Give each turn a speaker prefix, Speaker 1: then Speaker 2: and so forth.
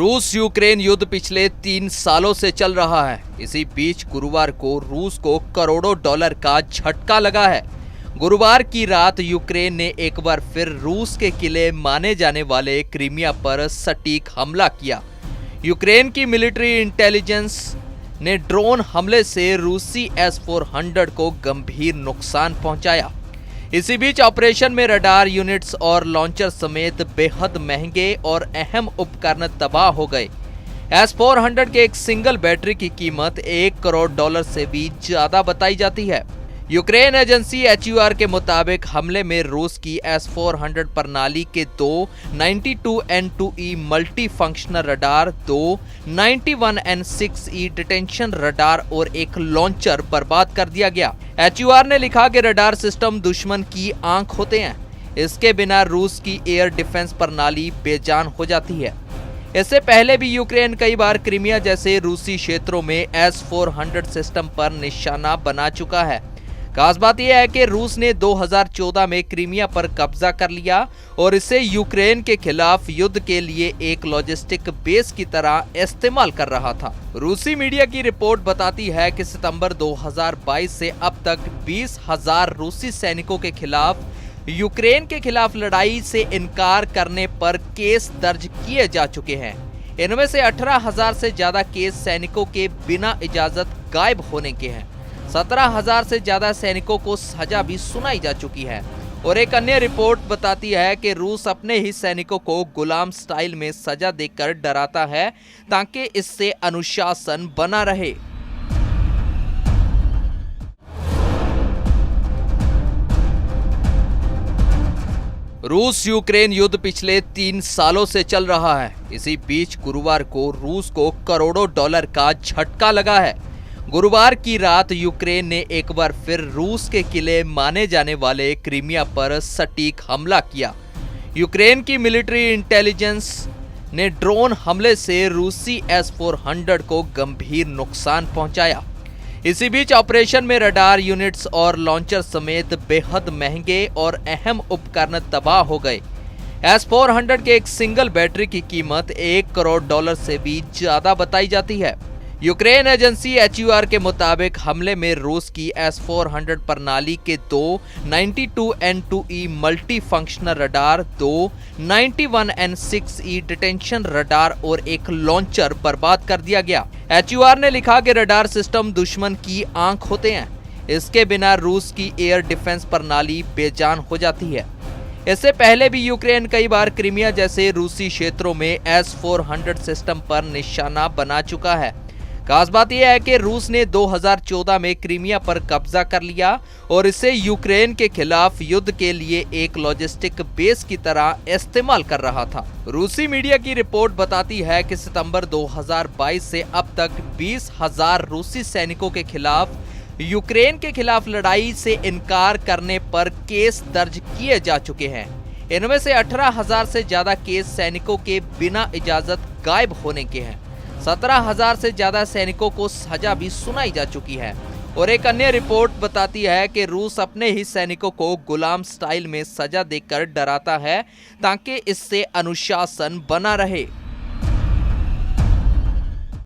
Speaker 1: रूस यूक्रेन युद्ध पिछले 3 सालों से चल रहा है। इसी बीच गुरुवार को रूस को करोड़ों डॉलर का झटका लगा है। गुरुवार की रात यूक्रेन ने एक बार फिर रूस के किले माने जाने वाले क्रीमिया पर सटीक हमला किया। यूक्रेन की मिलिट्री इंटेलिजेंस ने ड्रोन हमले से रूसी S-400 को गंभीर नुकसान पहुंचाया। इसी बीच ऑपरेशन में रडार यूनिट्स और लॉन्चर समेत बेहद महंगे और अहम उपकरण तबाह हो गए। S-400 के एक सिंगल बैटरी की कीमत $1 करोड़ से भी ज्यादा बताई जाती है। यूक्रेन एजेंसी HUR के मुताबिक हमले में रूस की S-400 प्रणाली के 2 92N2E multi functional radar, 2 91N6E detention radar और एक लॉन्चर बर्बाद कर दिया गया। HUR ने लिखा कि रडार सिस्टम दुश्मन की आंख होते हैं। इसके बिना रूस की एयर डिफेंस प्रणाली बेजान हो जाती है। इससे पहले भी यूक्रेन कई बार क्रीमिया जैसे रूसी क्षेत्रों में S-400 सिस्टम पर निशाना बना चुका है। खास बात यह है कि रूस ने 2014 में क्रीमिया पर कब्जा कर लिया और इसे यूक्रेन के खिलाफ युद्ध के लिए एक लॉजिस्टिक बेस की तरह इस्तेमाल कर रहा था। रूसी मीडिया की रिपोर्ट बताती है कि सितंबर 2022 से अब तक 20,000 रूसी सैनिकों के खिलाफ यूक्रेन के खिलाफ लड़ाई से इनकार करने पर केस दर्ज किए जा चुके हैं। इनमें से 18,000 से ज्यादा केस सैनिकों के बिना इजाजत गायब होने के हैं। 17,000 से ज्यादा सैनिकों को सजा भी सुनाई जा चुकी है। और एक अन्य रिपोर्ट बताती है कि रूस अपने ही सैनिकों को गुलाम स्टाइल में सजा देकर डराता है ताकि इससे अनुशासन बना रहे। रूस यूक्रेन युद्ध पिछले 3 सालों से चल रहा है। इसी बीच गुरुवार को रूस को करोड़ों डॉलर का झटका लगा है। गुरुवार की रात यूक्रेन ने एक बार फिर रूस के किले माने जाने वाले क्रीमिया पर सटीक हमला किया। यूक्रेन की मिलिट्री इंटेलिजेंस ने ड्रोन हमले से रूसी S-400 को गंभीर नुकसान पहुंचाया। इसी बीच ऑपरेशन में रडार यूनिट्स और लॉन्चर समेत बेहद महंगे और अहम उपकरण तबाह हो गए। S-400 के एक सिंगल बैटरी की कीमत $1 करोड़ से भी ज्यादा बताई जाती है। यूक्रेन एजेंसी HUR के मुताबिक हमले में रूस की S-400 प्रणाली के 2 92N2E multi functional radar, 2 91N6E detention radar और एक लॉन्चर बर्बाद कर दिया गया। HUR ने लिखा कि रडार सिस्टम दुश्मन की आंख होते हैं। इसके बिना रूस की एयर डिफेंस प्रणाली बेजान हो जाती है। इससे पहले भी यूक्रेन कई बार क्रीमिया जैसे रूसी क्षेत्रों में S-400 सिस्टम पर निशाना बना चुका है। खास बात यह है कि रूस ने 2014 में क्रीमिया पर कब्जा कर लिया और इसे यूक्रेन के खिलाफ युद्ध के लिए एक लॉजिस्टिक बेस की तरह इस्तेमाल कर रहा था। रूसी मीडिया की रिपोर्ट बताती है कि सितंबर 2022 से अब तक 20,000 रूसी सैनिकों के खिलाफ यूक्रेन के खिलाफ लड़ाई से इनकार करने पर केस दर्ज किए जा चुके हैं। इनमें से 18,000 से ज्यादा केस सैनिकों के बिना इजाजत गायब होने के हैं। 17,000 से ज्यादा सैनिकों को सजा भी सुनाई जा चुकी है। और एक अन्य रिपोर्ट बताती है कि रूस अपने ही सैनिकों को गुलाम स्टाइल में सजा देकर डराता है ताकि इससे अनुशासन बना रहे।